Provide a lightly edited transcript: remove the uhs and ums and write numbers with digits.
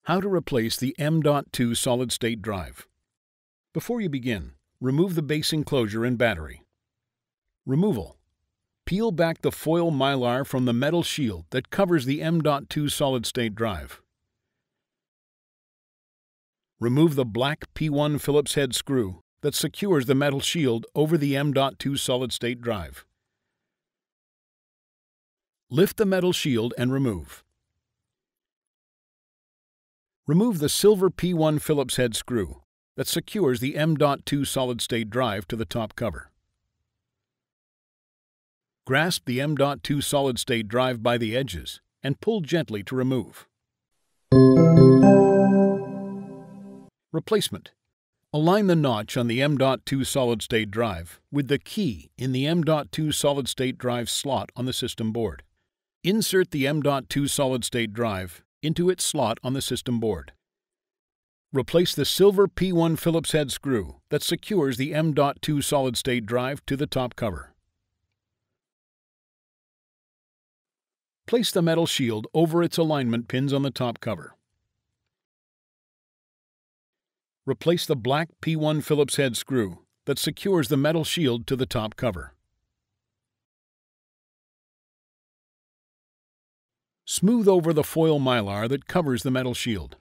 How to replace the M.2 solid-state drive. Before you begin, remove the base enclosure and battery. Removal. Peel back the foil mylar from the metal shield that covers the M.2 solid-state drive. Remove the black P1 Phillips-head screw that secures the metal shield over the M.2 solid-state drive. Lift the metal shield and remove. Remove the silver P1 Phillips-head screw that secures the M.2 solid-state drive to the top cover. Grasp the M.2 solid-state drive by the edges and pull gently to remove. Replacement. Align the notch on the M.2 solid-state drive with the key in the M.2 solid-state drive slot on the system board. Insert the M.2 solid-state drive into its slot on the system board. Replace the silver P1 Phillips-head screw that secures the M.2 solid-state drive to the top cover. Place the metal shield over its alignment pins on the top cover. Replace the black P1 Phillips-head screw that secures the metal shield to the top cover. Smooth over the foil mylar that covers the metal shield.